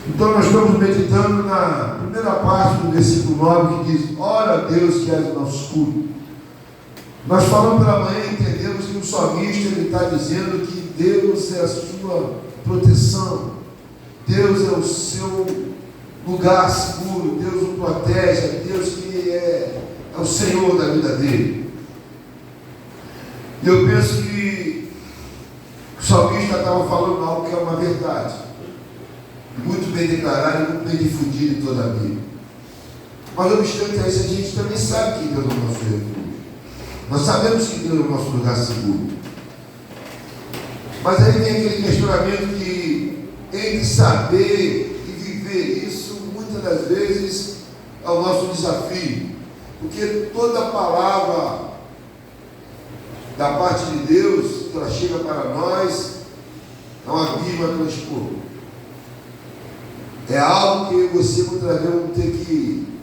Então nós estamos meditando na primeira parte do versículo 9 que diz: ora Deus que é o nosso escudo. Nós falamos pela manhã e entendemos que o salmista ele está dizendo que Deus é a sua proteção, Deus é o seu lugar seguro, Deus o protege, Deus que é o Senhor da vida dele. E eu penso que o salmista estava falando algo que é uma verdade, muito bem declarado e muito bem difundido em toda a Bíblia. Mas não obstante a isso, a gente também sabe que Deus é o nosso refúgio. Nós sabemos que Deus é o nosso lugar seguro. Mas aí vem aquele questionamento que entre saber e viver isso, muitas das vezes, é o nosso desafio. Porque toda palavra da parte de Deus, que ela chega para nós, é uma Bíblia transpor. É algo que você muitas vezes vamos ter que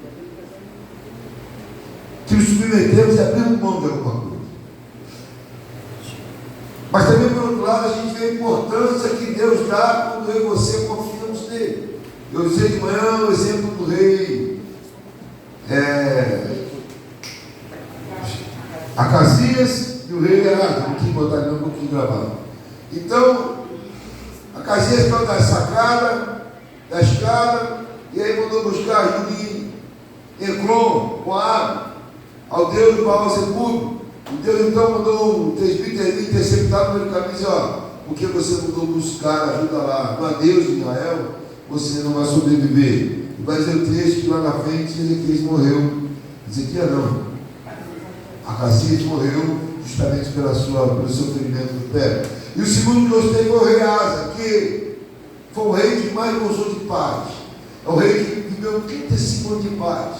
nos submetermos e abrir mão de alguma coisa. Mas também, por outro lado, a gente vê a importância que Deus dá quando eu e você confiamos nele. Eu usei de manhã o exemplo do rei Acasias e o rei Heráclito, um pouquinho botar ali um pouquinho gravado. Então, Acasias estava da sacada, da escada, e aí mandou buscar ajuda em Ecrom, com a água, ao Deus de Baal-Zebub. O Deus então mandou um presbítero interceptar no meio do caminho e dizer: ó, porque você mandou buscar ajuda lá, não há Deus em Israel, você não vai sobreviver. E vai dizer o texto que lá na frente Ezequias morreu. Ezequias não, Acasias morreu justamente pelo seu ferimento do pé. E o segundo que gostei foi o rei Asa, que foi o rei que mais gozou de paz. É o rei que viveu 35 anos de paz.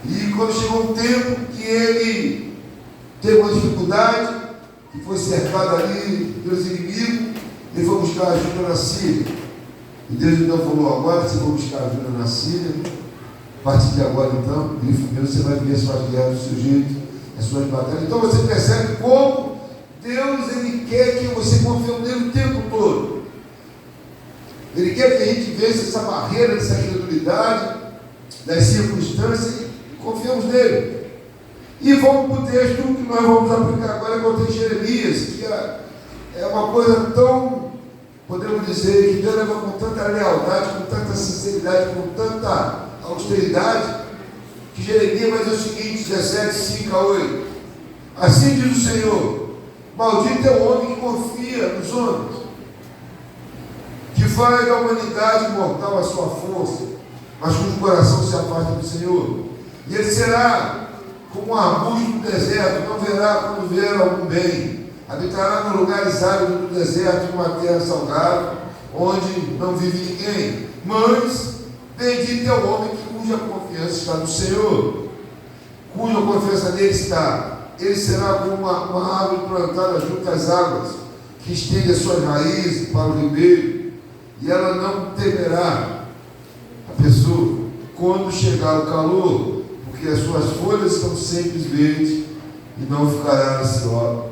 E quando chegou um tempo que ele teve uma dificuldade, que foi cercado ali pelos inimigos, ele foi buscar ajuda na Síria. E Deus então falou: agora você vai buscar ajuda na Síria, a partir de agora então, primeiro você vai ver as suas guerras do seu jeito, as suas batalhas. Então você percebe como Deus ele quer que você confie nele o tempo todo. Ele quer que a gente veja essa barreira, essa incredulidade, das circunstâncias, e confiamos nele. E vamos para o texto que nós vamos aplicar agora, que é o texto de Jeremias, que é uma coisa tão, podemos dizer, que Deus leva com tanta lealdade, com tanta sinceridade, com tanta austeridade, que Jeremias vai dizer o seguinte, 17, 5 a 8. Assim diz o Senhor: maldito é o homem que confia nos homens, que faz da humanidade mortal a sua força, mas cujo coração se afasta do Senhor. E ele será como um arbusto do deserto, não verá quando vier algum bem. Habitará nos lugares áridos do deserto, numa terra salgada, onde não vive ninguém. Mas bendito é o homem cuja confiança está no Senhor, cuja confiança nele está. Ele será como uma árvore plantada junto às águas, que estende as suas raízes para o ribeiro, e ela não temerá a pessoa quando chegar o calor, porque as suas folhas estão sempre verdes, e não ficará ansiosa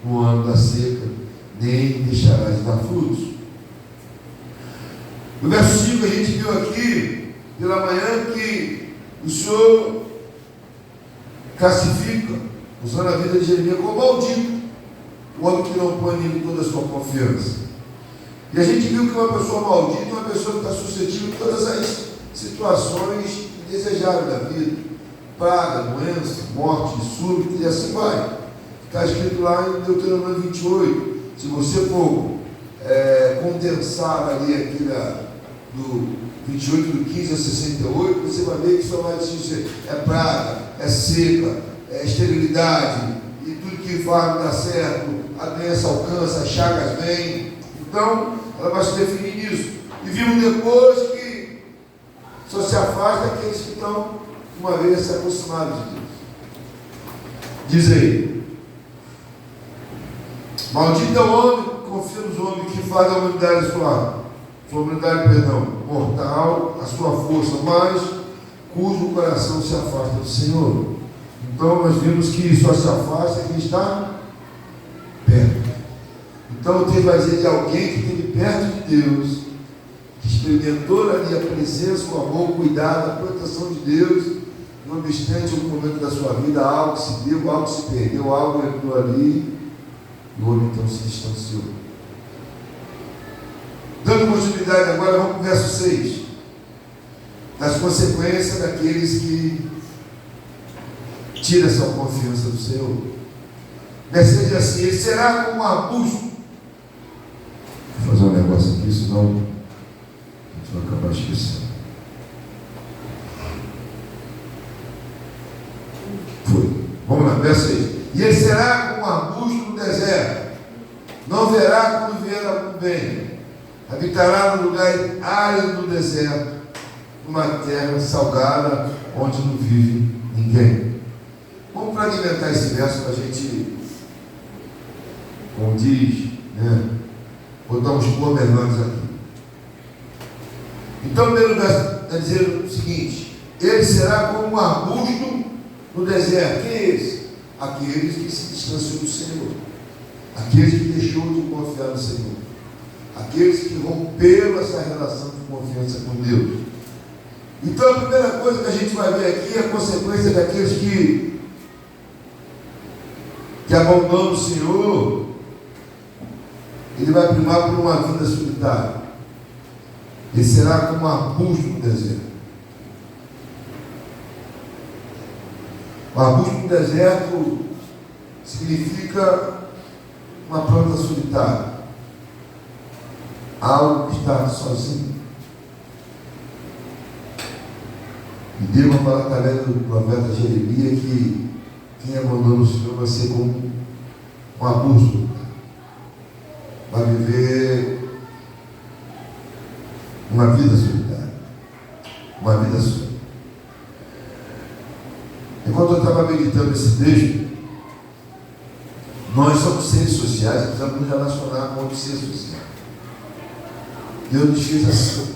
no ano da seca, nem deixará de dar frutos. No verso 5 a gente viu aqui pela manhã que o Senhor classifica, usando a vida de Jeremias, como maldito o homem que não põe nele toda a sua confiança. E a gente viu que uma pessoa maldita é uma pessoa que está suscetível a todas as situações indesejáveis da vida: praga, doença, morte, súbita, e assim vai. Está escrito lá em Deuteronômio 28. Se você for condensar ali aquilo do 28, do 15 a 68, você vai ver que só vai dizer: é praga, é seca, é esterilidade, e tudo que faz não dá certo, a doença alcança, as chagas vêm. Então, ela vai se definir nisso. E vimos depois que só se afasta aqueles que estão, uma vez, se aproximados de Deus. Diz aí: maldito é o homem que confia nos homens, que faz a humanidade mortal, a sua força, mas cujo coração se afasta do Senhor. Então nós vimos que só se afasta quem está perto. Então o texto vai dizer de alguém que esteve perto de Deus, que experimentou ali a presença, o amor, o cuidado, a proteção de Deus, não obstante algum momento da sua vida, algo se deu, algo se perdeu, algo entrou ali, e o homem então se distanciou. Dando continuidade agora, vamos para o verso 6. Das consequências daqueles que tiram essa confiança do Senhor. Verso diz assim: ele será como um arbusto. Vou fazer um negócio aqui, senão a gente vai acabar esquecendo. Foi. Vamos lá, verso 6. E ele será como um arbusto no deserto. Não verá quando vier algum bem. Habitará no lugar árido do deserto, numa terra salgada, onde não vive ninguém. Vamos fragmentar esse verso para a gente, como diz, botar uns pormenores aqui. Então, o primeiro verso está dizendo o seguinte: ele será como um arbusto no deserto. Quem é esse? Aqueles que se distanciam do Senhor, aqueles que deixou de confiar no Senhor, aqueles que romperam essa relação de confiança com Deus. Então, a primeira coisa que a gente vai ver aqui é a consequência daqueles que abandonam o Senhor. Ele vai primar por uma vida solitária. Ele será como um arbusto no deserto. O arbusto no deserto significa uma planta solitária, algo que está sozinho. E Deus vai falar através do profeta Jeremias que quem abandona o Senhor vai ser como um arbusto, vai viver uma vida solitária, uma vida só. Enquanto eu estava meditando esse texto, nós somos seres sociais, precisamos nos relacionar com outros seres sociais. Deus nos fez assim.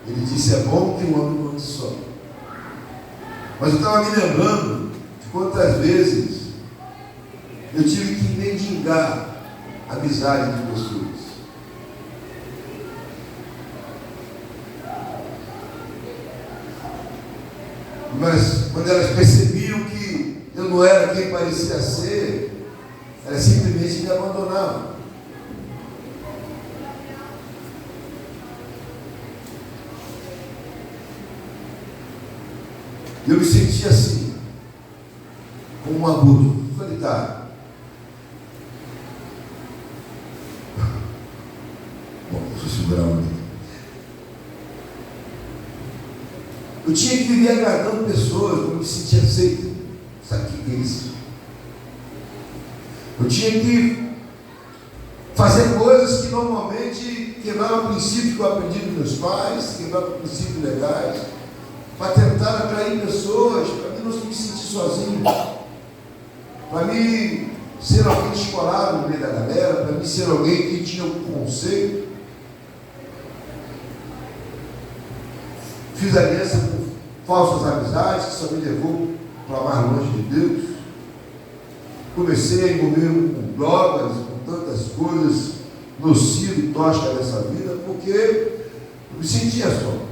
Ele disse: é bom que o homem ande só. Mas eu estava me lembrando de quantas vezes eu tive que mendigar a amizade de pessoas. Mas quando elas percebiam que eu não era quem parecia ser, elas simplesmente me abandonavam. Eu me sentia assim, como um arbusto solitário. Bom, deixa eu segurar um aqui. Eu tinha que viver agradando pessoas, eu me sentia aceito. Sabe o que é isso? Eu tinha que fazer coisas que normalmente quebravam princípios que eu aprendi dos meus pais, quebravam princípios legais, para tentar atrair pessoas, para mim não me sentir sozinho, para mim ser alguém descolado no meio da galera, para mim ser alguém que tinha um conceito. Fiz aliança com falsas amizades, que só me levou para mais longe de Deus. Comecei a envolver com drogas, com tantas coisas nocivas e tóxicas dessa vida, porque eu me sentia só.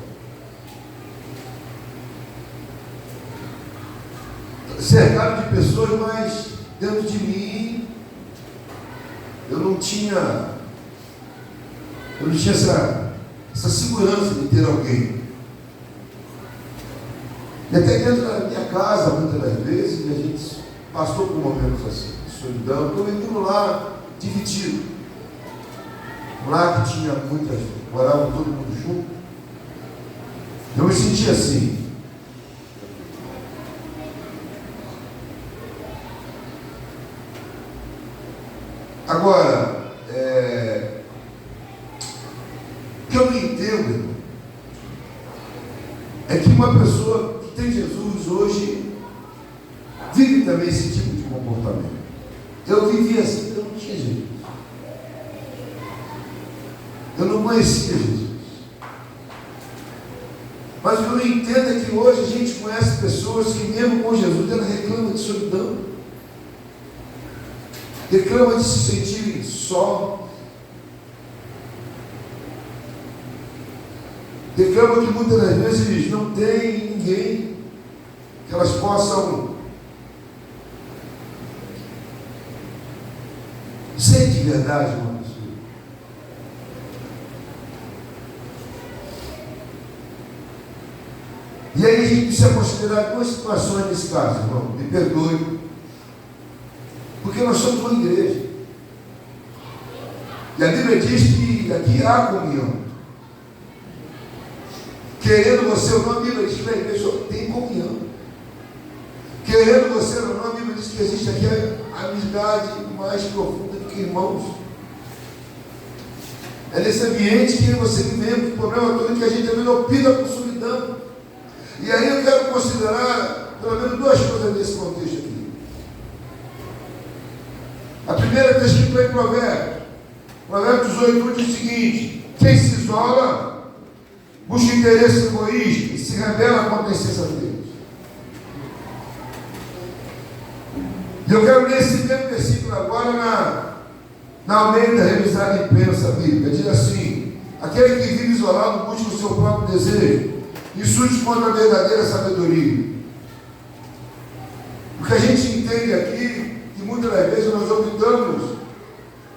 Cercado de pessoas, mas dentro de mim eu não tinha essa segurança de ter alguém. E até dentro da minha casa, muitas das vezes, a gente passou por momentos assim, de solidão. Então eu vivia lá dividido. Lá que tinha muitas, moravam todo mundo junto. Eu me sentia assim. Agora, o que eu não entendo, irmão, é que uma pessoa que tem Jesus hoje vive também esse tipo de comportamento. Eu vivia assim porque eu não tinha Jesus. Eu não conhecia Jesus. Mas o que eu não entendo é que hoje a gente conhece pessoas que mesmo com Jesus elas reclamam de solidão, reclamam de se sentirem só. reclamam que muitas das vezes não tem ninguém que elas possam ser de verdade uma pessoa. E aí a gente precisa considerar duas situações nesse caso, irmão. Me perdoe. Porque nós somos uma igreja. E a Bíblia diz que aqui há comunhão. Querendo você ou não, a Bíblia diz que na igreja só tem comunhão. Querendo você ou não, a Bíblia diz que existe aqui a amizade mais profunda do que irmãos. É nesse ambiente que você vivemos. O problema todo é que a gente também opta por solidão. E aí eu quero considerar pelo menos duas coisas nesse contexto aqui. A primeira está escrita em Provérbios. Provérbios 18 diz o seguinte: quem se isola busca interesse egoísta e se rebela contra a insensatez. E eu quero ler esse mesmo versículo agora na Almeida Revisada Imprensa Bíblica. Diz assim: aquele que vive isolado busca o seu próprio desejo e surge contra a verdadeira sabedoria. O que a gente entende aqui, que muitas das vezes nós optamos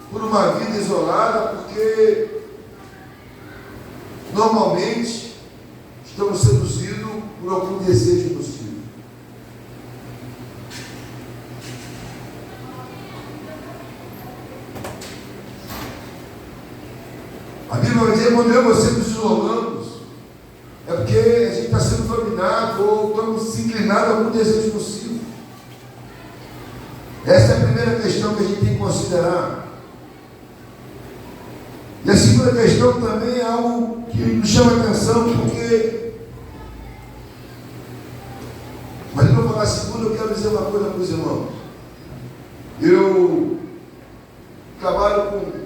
por uma vida isolada, porque normalmente estamos seduzidos por algum desejo possível. A Bíblia vai dizer, quando eu e você nos isolamos, é porque a gente está sendo dominado ou estamos se inclinados a algum desejo possível. Essa é a primeira questão que a gente tem que considerar. E a segunda questão também é algo que nos chama a atenção, porque, mas eu não vou falar a segunda, eu quero dizer uma coisa para os irmãos. Eu trabalho com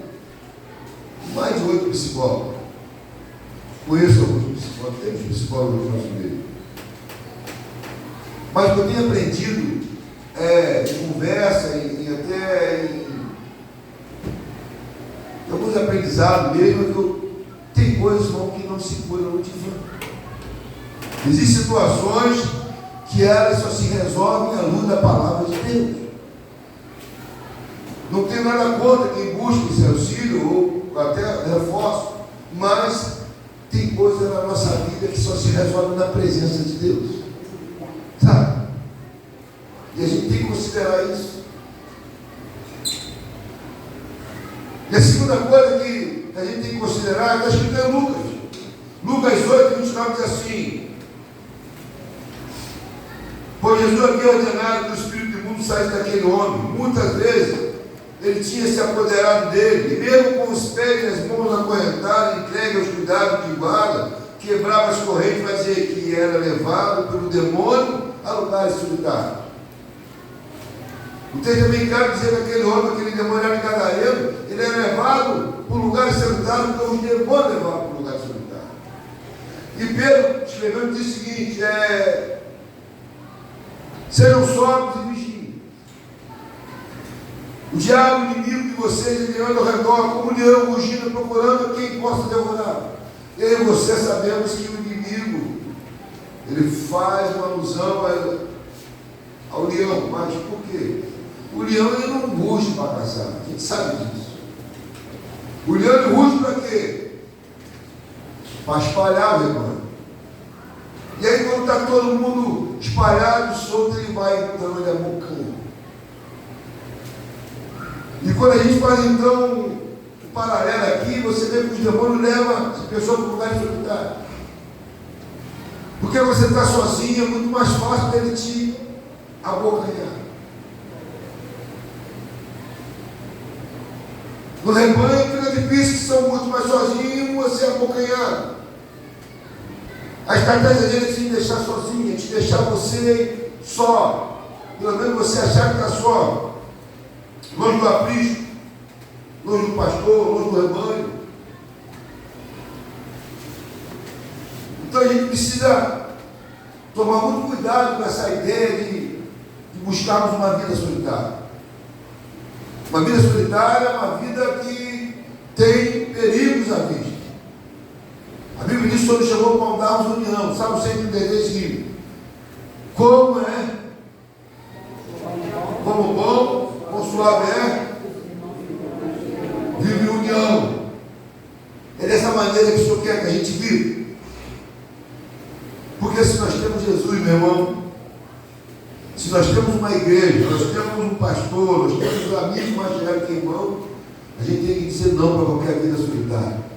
mais de 8 psicólogos. Conheço alguns psicólogos, temos psicólogos no nosso meio. Mas o que eu tenho aprendido em conversa e até em alguns aprendizados mesmo, é que tem coisas, irmão, que não se curam no divã. Existem situações que elas só se resolvem à luz da palavra de Deus. Não tem nada contra quem busca esse auxílio ou até reforço, mas tem coisas na nossa vida que só se resolvem na presença de Deus. Sabe? E a gente tem que considerar isso. E a segunda coisa que a gente tem que considerar está escrito em Lucas. Lucas 8, 29 diz assim: pois Jesus havia ordenado que o espírito imundo saísse daquele homem. Muitas vezes ele tinha se apoderado dele, e mesmo com os pés e as mãos acorrentados, entregue aos cuidados de guarda, quebrava as correntes, para dizer que era levado pelo demônio a lugares solitários. O texto também quer dizer que aquele homem, aquele demônio era gadareno, ele era levado por lugares solitários, porque os demônios levavam por lugares solitários. E Pedro, escrevendo, diz o seguinte: sejam sóbrios e vigiem. O diabo, inimigo de vocês, ele anda ao redor, como um leão rugindo, procurando quem possa devorar. Eu e você sabemos que o inimigo, ele faz uma alusão ao leão, mas por quê? O leão, ele não ruge para caçar, a gente sabe disso. O leão, ele ruge para quê? Para espalhar o rebanho. E aí, quando está todo mundo espalhado, solto, ele vai entrando, ele abocando. E quando a gente faz então um paralelo aqui, você vê que os demônios levam as pessoas para o lugar de solitário. Porque você está sozinho, é muito mais fácil dele te abocanhar. No rebanho fica difícil, que são muito mais sozinhos, você é abocanhado. A estratégia dele é te deixar sozinho, é te deixar você só. Pelo menos você achar que está só. Longe do aprisco, longe do pastor, longe do rebanho. Então a gente precisa tomar muito cuidado com essa ideia de buscarmos uma vida solitária. Uma vida solitária é uma vida que tem perigos à vista. A Bíblia Bíblia diz que o Senhor nos chamou para darmos união. Salmo 133, como é? Como bom, consulável é? Vive em união. É dessa maneira que o Senhor quer que a gente viva. Porque se nós temos Jesus, meu irmão, se nós temos uma igreja, nós temos um pastor, nós temos um amigo mais velho que irmão, a gente tem que dizer não para qualquer vida solitária.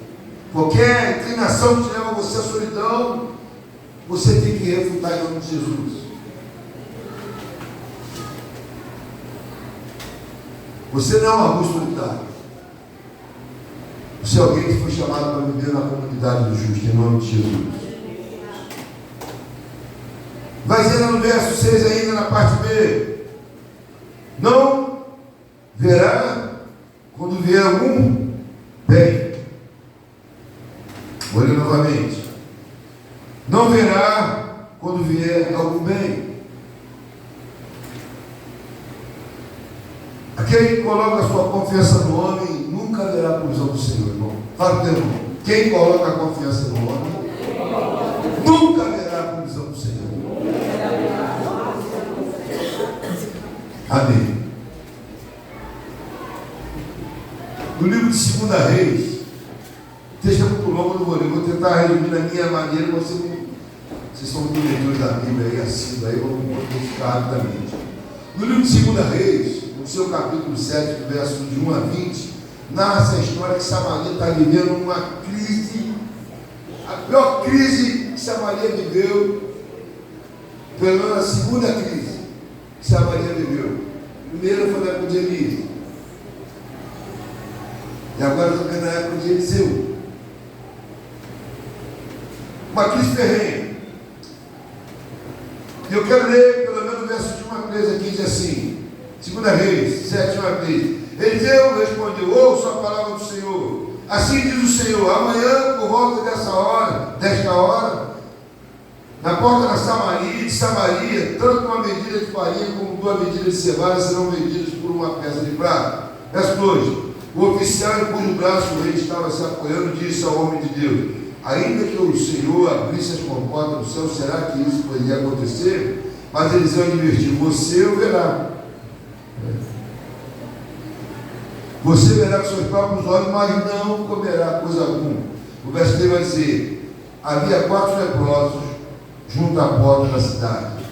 Qualquer inclinação que te leva a você à solidão, você tem que refutar em nome de Jesus. Você não é um arbusto solitário. Você é alguém que foi chamado para viver na comunidade do justo, em nome de Jesus. Vai dizer no verso 6 ainda, na parte B: não verá quando vier algum bem. Olha novamente. Não verá quando vier algum bem. Aquele que coloca a sua confiança no homem nunca verá a provisão do Senhor, irmão. Fala para o teu irmão. Quem coloca a confiança no homem nunca verá a provisão do Senhor. Amém. No livro de 2 Reis, o texto é muito longo, não vou tentar resumir da minha maneira. Vocês são muito leitores da Bíblia aí, assim, daí vamos ficar rapidamente. No livro de 2 Reis, no seu capítulo 7, versos de 1 a 20, narra-se a história que Samaria está vivendo uma crise, a pior crise que Samaria viveu, pelo menos a segunda crise que Samaria viveu. A primeira foi na época de Elias, e agora também na época de Eliseu. Uma crise terrena. E eu quero ler pelo menos o verso de 1 a 3 aqui, diz assim, 2 Reis 7, 1 a 3. Eliseu respondeu: ouça a palavra do Senhor. Assim diz o Senhor: amanhã, por volta desta hora, na porta de Samaria, tanto uma medida de farinha como 2 medidas de cevada serão medidas por uma peça de prata. Verso 2. O oficial em cujo braço o rei estava se apoiando disse ao homem de Deus: ainda que o Senhor abrisse as comportas do céu, será que isso poderia acontecer? Mas Eliseu advertiu: você o verá. Você verá com seus próprios olhos, mas não comerá coisa alguma. O verso 3 vai dizer: havia 4 leprosos junto à porta da cidade.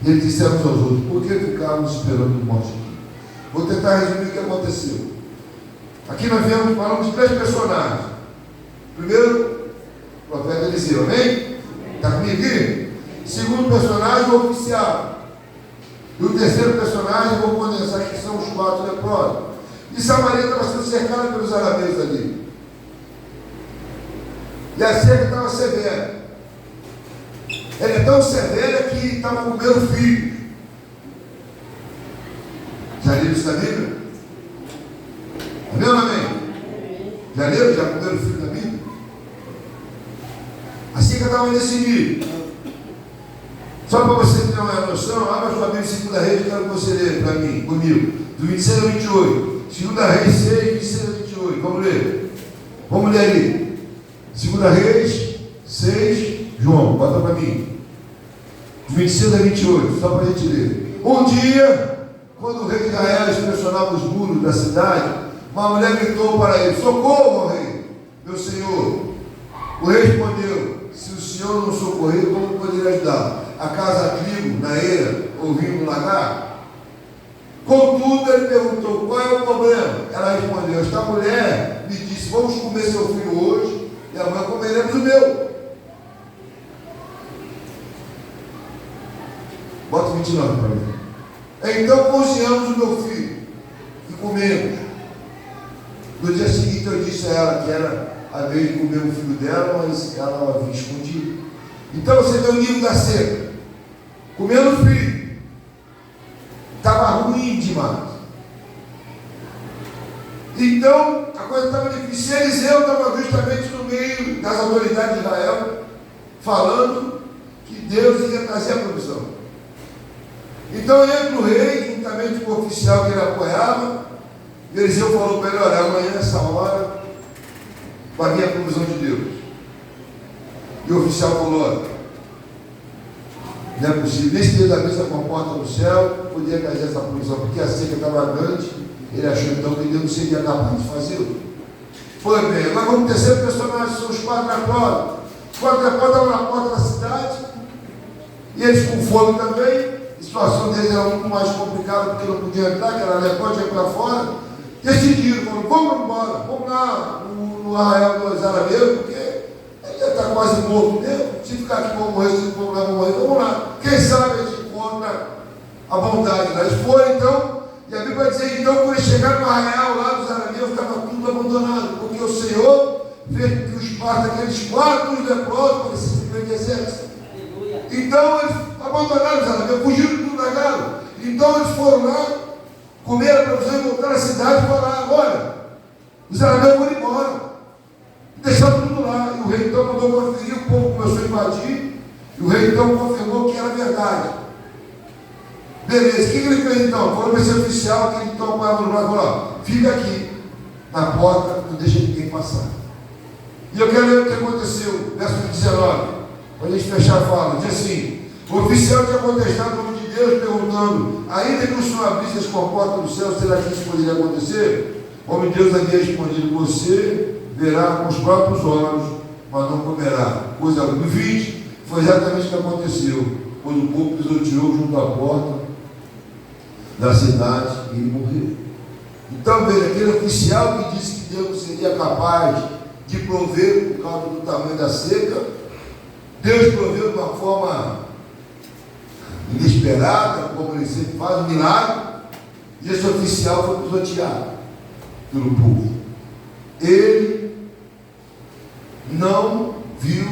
E eles disseram uns aos outros: por que ficávamos esperando o morte aqui? Vou tentar resumir o que aconteceu. Aqui nós falamos de 3 personagens. Primeiro, o profeta Eliseu, amém? Está comigo aqui? Segundo personagem, o oficial. E o terceiro personagem, vou condensar aqui, são os 4 leprosos. E Samaria estava sendo cercada pelos arameus ali. E a cerca estava severa. Ela é tão severa que estava comendo filhos. Já leram isso na Bíblia? Amém ou não amém? Já leram? Já comeram filho da Bíblia? A cerca estava nesse nível. Só para você ter uma noção, abra sua Bíblia em 2 Reis, eu quero que você leia para mim, comigo, do 26 ao 28. 2 Reis 6, 26 a 28. Vamos ler. Vamos ler ali. 2 Reis 6, João, bota para mim. 26 a 28, só para a gente ler. Um dia, quando o rei de Israel inspecionava os muros da cidade, uma mulher gritou para ele: socorro, rei, meu senhor. O rei respondeu: se o senhor não socorrer, como poderia ajudar? Acaso há trigo na eira ou vinho no lagar? Contudo, ele perguntou: qual é o problema? Ela respondeu: esta mulher me disse: vamos comer seu filho hoje e amanhã comeremos o meu. Bota 29 para mim. Então cozinhamos o meu filho e comemos. No dia seguinte eu disse a ela que era a vez de comer o filho dela, mas ela havia escondido. Então você vê o nível da seca. Comendo o filho. Estava ruim demais. Então, a coisa estava difícil. Eliseu estava justamente no meio das autoridades de Israel, falando que Deus ia trazer a provisão. Então, entra o rei, juntamente com o oficial que ele apoiava, e Eliseu falou para ele: olha, amanhã, nessa hora, vai vir a provisão de Deus. E o oficial falou: não é possível, nem se Deus abrisse a porta do céu, podia cair essa punição, porque a seca estava grande. Ele achou então que Deus não seria capaz de fazê-lo. Pois bem, agora vamos ter terceiro personagem, são os quatro lepróis. Os quatro lepróis estavam na porta da cidade, e eles com fome também. A situação deles era muito mais complicada, porque não podiam entrar, que era lepróis, ia para fora. Decidiram, falaram: vamos embora, vamos lá no arraial dos arameus, porque ele já está quase morto mesmo. Se ficar aqui, vamos morrer, se vamos lá, vamos lá. Quem sabe a gente encontra a bondade lá. Eles foram então, e a Bíblia vai dizer então, quando eles chegaram no arraial lá dos arameus, estava tudo abandonado, porque o Senhor fez que os partos daqueles quatro leprosos parecessem simplesmente exército. Então eles abandonaram os arameus, fugiram tudo da gala. Então eles foram lá, comeram a provisão e voltaram à cidade e falaram: olha, os arameus foram embora. Deixaram tudo lá. E o rei então mandou conferir, o povo começou a invadir, e o rei então confirmou que era verdade. Beleza, o que ele fez então? Falou para esse oficial que ele então parava no lado e falou: fica aqui na porta, não deixa ninguém passar. E eu quero ler o que aconteceu, verso 19, para a gente fechar a fala. Diz assim: o oficial tinha contestado o nome de Deus, perguntando: ainda que o Senhor abrisse as portas do céu, será que isso poderia acontecer? O homem de Deus havia respondido: você verá com os próprios olhos, mas não comerá. Coisa 20, foi exatamente o que aconteceu, quando o povo pisoteou junto à porta da cidade e ele morreu. Então veja, aquele oficial que disse que Deus não seria capaz de prover por causa do tamanho da seca, Deus proveu de uma forma inesperada, como ele sempre faz, um milagre, e esse oficial foi pisoteado pelo povo. Ele não viu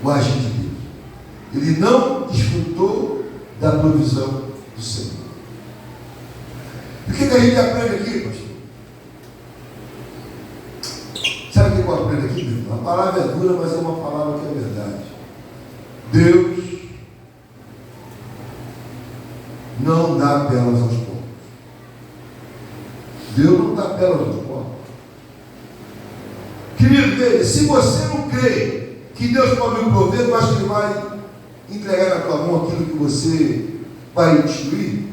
o agir de Deus. Ele não desfrutou da provisão do Senhor. O que a gente aprende aqui, pastor? Sabe o que eu aprendo aqui, meu irmão? A palavra é dura, mas é uma palavra que é verdade. Deus não dá pérolas aos povos. Deus não dá pérolas aos povos. Querido, se você não crê que Deus pode me prover, eu acho que Ele vai entregar na tua mão aquilo que você vai destruir.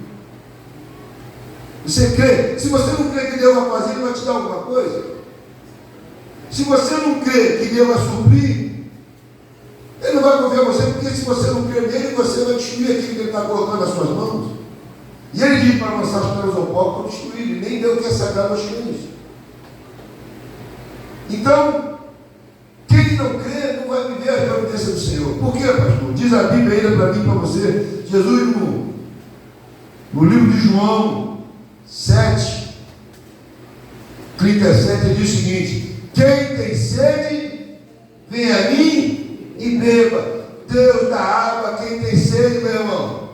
Você crê? Se você não crê que Deus vai fazer, Ele vai te dar alguma coisa. Se você não crê que Deus vai suprir, Ele não vai confiar em você, porque se você não crê nele, você vai destruir aquilo que Ele está colocando nas suas mãos. E Ele diz para lançar as pedras ao pó para destruir. Ele nem deu o que é sagrado aos cães. Então, quem não crê não vai viver a providência do Senhor. Por quê, pastor? Diz a Bíblia ainda para mim e para você. Jesus, no livro de João 7, 37, ele diz o seguinte: quem tem sede, vem a mim e beba. Deus dá água a quem tem sede, meu irmão.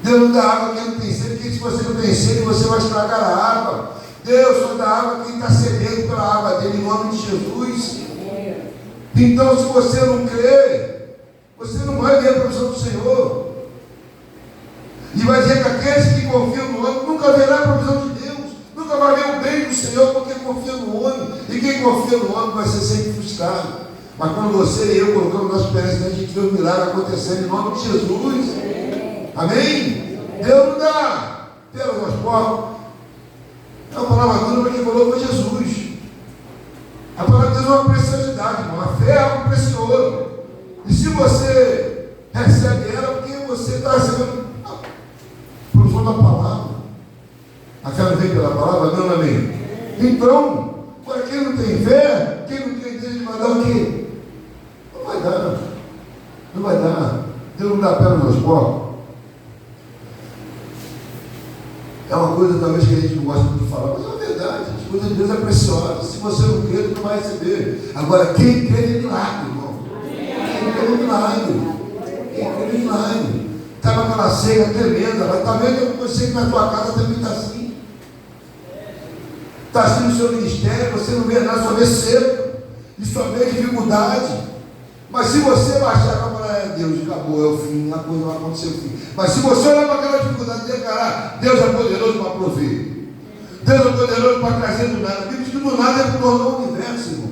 Deus não dá água a quem não tem sede, porque se você não tem sede, você vai estragar a água. Deus só dá água a quem está sedento pela água dele, em nome de Jesus. Então, se você não crê, você não vai ver a provisão do Senhor. E vai dizer que aqueles que confiam no homem nunca verá a provisão de Deus, nunca vai ver o bem do Senhor, porque confia no homem. E quem confia no homem vai ser sempre frustrado. Mas quando você e eu colocamos nossa esperança, a gente vê o milagre acontecendo em nome de Jesus. Amém? Deus não dá pelas nas portas. É uma palavra dura, mas quem falou foi Jesus. A palavra de Deus é uma preciosidade, irmão. A fé é algo precioso. E se você recebe ela, porque você está recebendo a provisão da palavra. A fé não vem pela palavra, não, amém? Então, para quem não tem fé, quem não tem Deus, vai dar o quê? Não vai dar. Não vai dar. Deus não dá pedra nas portas. É uma coisa talvez que a gente não gosta muito de falar, mas é uma verdade. As coisas de Deus é preciosa. Se você não crê, você não vai receber. Agora, quem crê é milagre, irmão. Quem crê é milagre. Quem crê é milagre. Estava aquela seca tremenda, mas talvez eu sei que na tua casa também está assim. Está assim no seu ministério, você não vê nada, só vê seco, e só vê dificuldade. Mas se você baixar a palavra, Deus, acabou, é o fim, a coisa vai acontecer o fim. Mas se você olhar para aquela dificuldade e declarar, Deus é poderoso para prover. Deus é poderoso para trazer do nada. A Bíblia diz que do nada Ele tornou o universo, irmão.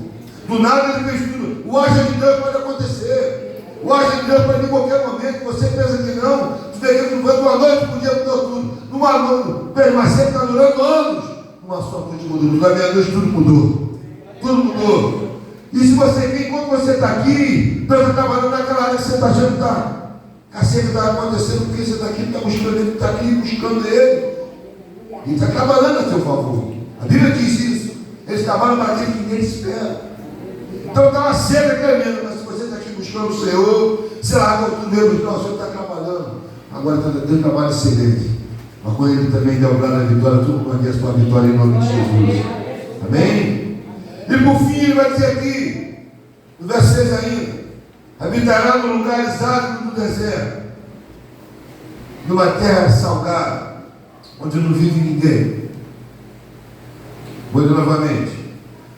Do nada ele fez tudo. O haja de Deus pode acontecer. O haja de Deus pode vir em qualquer momento. Você pensa que não. Tu vê que tu foi de uma noite para o dia mudou tudo. Numa noite, mas você está durando anos. Uma só noite mudou. Na meia-noite tudo mudou. Tudo mudou. E se você vir, enquanto você está aqui, Deus está trabalhando naquela área que você está achando que está. Cacete está acontecendo, porque você está aqui, está buscando ele, está aqui buscando ele. E está trabalhando a seu favor. A Bíblia diz isso. Eles trabalham para aquele que ninguém espera. Então está uma seca tremenda, mas se você está aqui buscando o Senhor, você larga tudo mesmo, não, o Senhor está trabalhando. Agora está dando trabalho excelente. Mas com ele também deu glória à vitória, tudo para ver a sua vitória em nome de Jesus. Amém? E por fim ele vai dizer aqui, no verso 6 ainda, habitará no lugares áridos do deserto, numa terra salgada, onde não vive ninguém. Vou dizer novamente.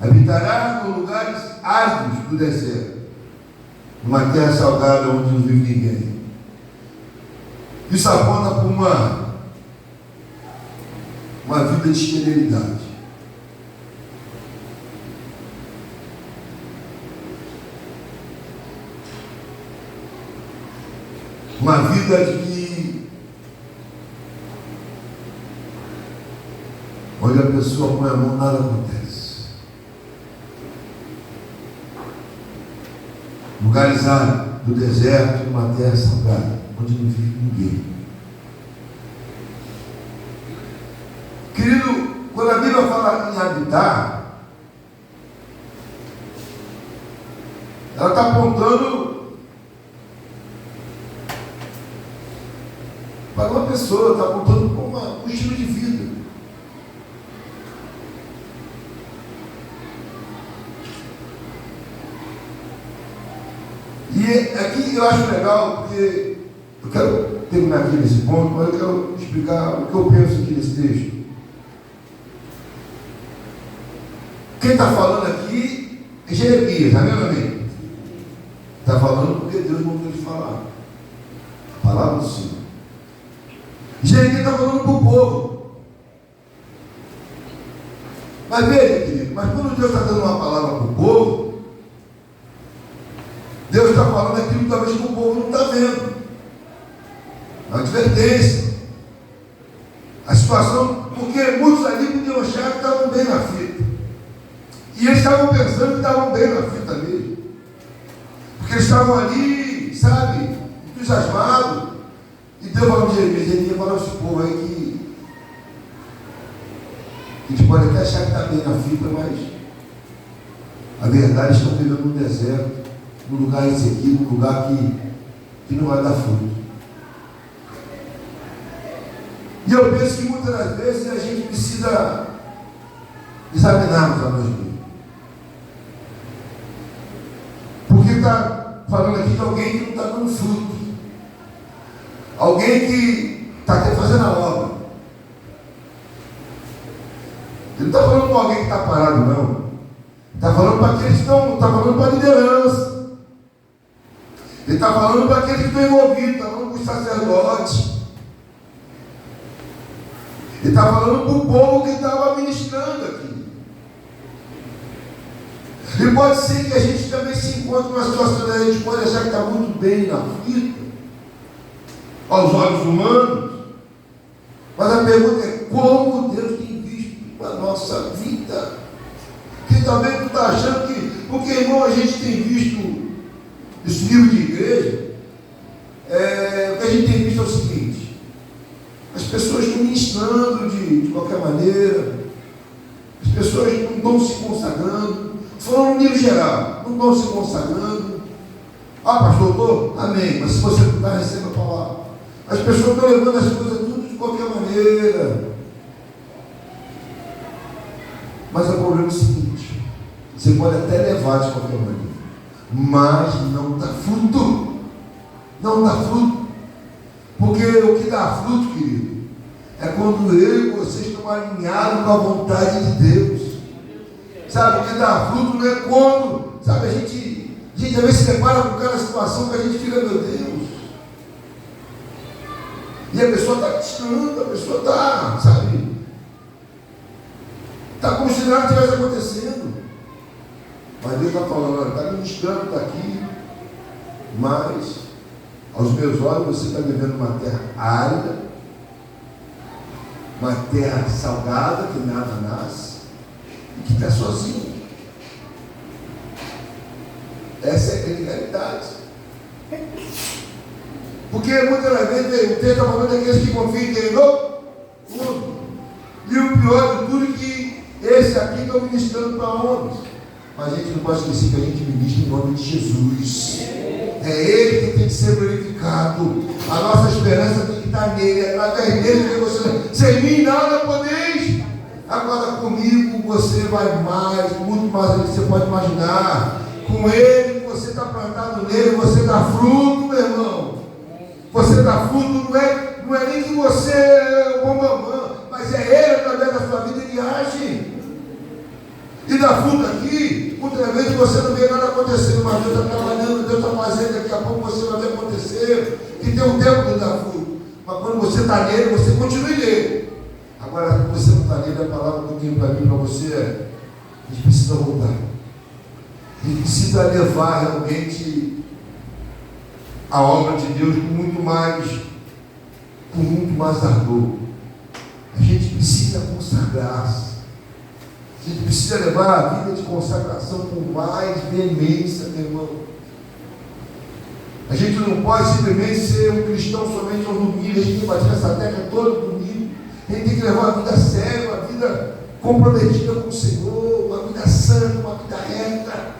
Habitará nos lugares áridos do deserto, numa terra salgada onde não vive ninguém. Isso aponta para uma vida de esterilidade. Uma vida de que, onde a pessoa põe a mão, nada acontece. Lugares áridos do deserto, uma terra salgada, onde não vive ninguém. Querido, quando a Bíblia fala em habitar, ela está apontando para uma pessoa, está apontando para um estilo de vida. E aqui eu acho legal, porque eu quero terminar aqui nesse ponto, mas eu quero explicar o que eu penso aqui nesse texto. Quem está falando aqui é Jeremias, está vendo, amigo? Está falando porque Deus mandou ele falar. A palavra do Senhor. Jeremias está falando para o povo. Mas veja, querido, mas quando Deus está dando uma palavra para o povo, Deus está falando aquilo talvez que o povo não está vendo. Uma advertência. A situação, porque muitos ali podiam achar que estavam bem na fita. E eles estavam pensando que estavam bem na fita mesmo. Porque eles estavam ali, sabe, entusiasmados. E Deus falou de Jeremias, ele ia falar esse povo aí que eles podem até achar que está bem na fita, mas a verdade estão vivendo no deserto, num lugar inseguro, num lugar que não vai dar fruto. E eu penso que muitas das vezes a gente precisa examinarmos a nós mesmos. Porque está falando aqui de alguém que não está dando fruto. Alguém que está até fazendo a obra. Ele não está falando para alguém que está parado, não. Está falando para aqueles que estão, está falando para a liderança. Ele está falando para aqueles que estão envolvidos, está falando para os sacerdotes. Ele está falando para o povo que estava ministrando aqui. E pode ser que a gente também se encontre numa situação que a gente pode achar que está muito bem na vida, aos olhos humanos. Mas a pergunta é como Deus tem visto a nossa vida. Que talvez tu está achando que, porque irmão, a gente tem visto esse livro de igreja, o que a gente tem visto é o seguinte: as pessoas estão ministrando de qualquer maneira, as pessoas não estão se consagrando, falando no nível geral, não estão se consagrando. Ah, pastor, estou? Amém. Mas se você não está, receba a palavra. As pessoas estão levando as coisas tudo de qualquer maneira. Mas o problema é o seguinte: você pode até levar de qualquer maneira, mas não dá fruto. Não dá fruto. Porque o que dá fruto, querido, é quando eu e vocês estão alinhados com a vontade de Deus. Sabe, o que dá fruto não é quando, sabe, a gente às vezes se depara com cada situação que a gente fica, meu Deus. E a pessoa está distante, a pessoa está, sabe, está como se nada estivesse acontecendo. Mas Deus está falando, olha, está ministrando, está aqui, mas aos meus olhos você está vivendo uma terra árida, uma terra salgada, que nada nasce, e que está sozinho. Essa é a realidade. Porque muitas vezes o texto está falando daqueles que confiam em no mundo. E o pior de tudo é que esse aqui está ministrando para homens. Mas a gente não pode esquecer que a gente ministra em nome de Jesus. É Ele que tem que ser glorificado. A nossa esperança tem que estar nele. É através dele que você. Sem mim nada podeis. Agora comigo você vai mais, muito mais do que você pode imaginar. Com Ele, você está plantado nele, você dá fruto, meu irmão. Você dá fruto, não é nem que você é o bom mamã, mas é Ele através da sua vida, Ele age. E dá fruto aqui, muitas vezes você não vê nada acontecendo, mas Deus está trabalhando, Deus está fazendo, daqui a pouco você vai ver acontecer, que tem um tempo de dar fruto. Mas quando você está nele, você continua nele. Agora, quando você não está nele, a palavra que eu tenho para mim, para você é: a gente precisa voltar. A gente precisa levar realmente a obra de Deus com muito mais ardor. A gente precisa consagrar-se. A gente precisa levar a vida de consagração com mais veemência, meu irmão. A gente não pode simplesmente ser um cristão somente aos domingos. A gente tem que bater nessa tecla todo domingo. A gente tem que levar uma vida séria, uma vida comprometida com o Senhor, uma vida santa, uma vida reta.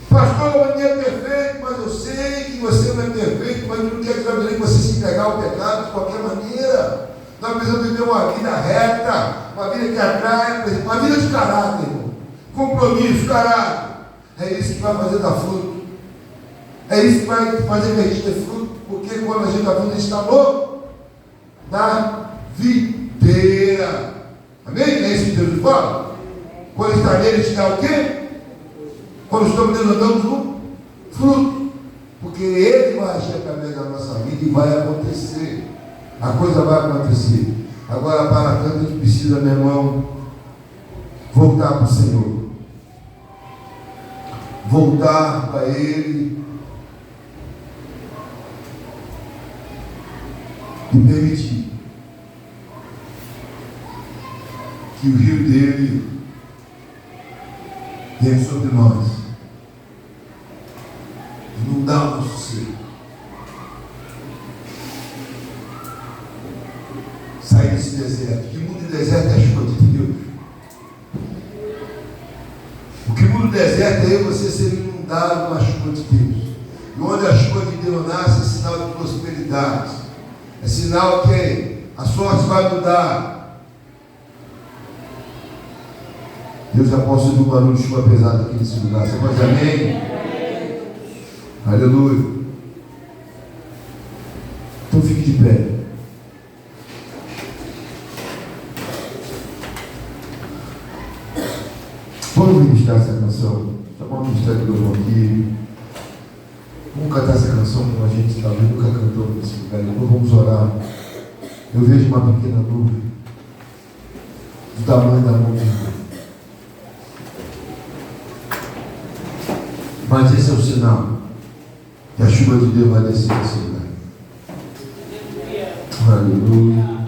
Pastor, eu não é perfeito, mas eu sei que você não é perfeito, mas não quer dizer que você se entregar ao pecado de qualquer maneira. Nós precisamos viver uma vida reta, uma vida que atrai, uma vida de caráter, irmão. Compromisso, caráter. É isso que vai fazer dar fruto. É isso que vai fazer que a gente ter fruto, porque quando a gente dá fruto, a gente está na videira. Amém? É isso que Deus fala? Quando está nele, a gente dá o quê? Quando estamos nele, damos um fruto. Porque Ele vai agir através da nossa vida e vai acontecer. A coisa vai acontecer. Agora, para tanto, a gente precisa, meu irmão, voltar para o Senhor. Voltar para Ele. E permitir que o rio dele venha sobre nós. Inundar o nosso ser. Sair desse deserto. Que muda o deserto é a chuva de Deus. O que muda o deserto é você ser inundado com a chuva de Deus. E onde a chuva de Deus nasce é sinal de prosperidade. É sinal que a sorte vai mudar. Deus já posso ouvir um barulho de chuva pesada aqui nesse lugar. Você pode dizer amém? Aleluia. Então fique de pé. Vamos ministrar essa canção. Chamar o Ministério do Louvor aqui. Vamos cantar essa canção como a gente talvez nunca cantou nesse lugar. Depois vamos orar. Eu vejo uma pequena nuvem do tamanho da mão de Deus. Mas esse é o sinal que a chuva de Deus vai descer nesse lugar. Aleluia.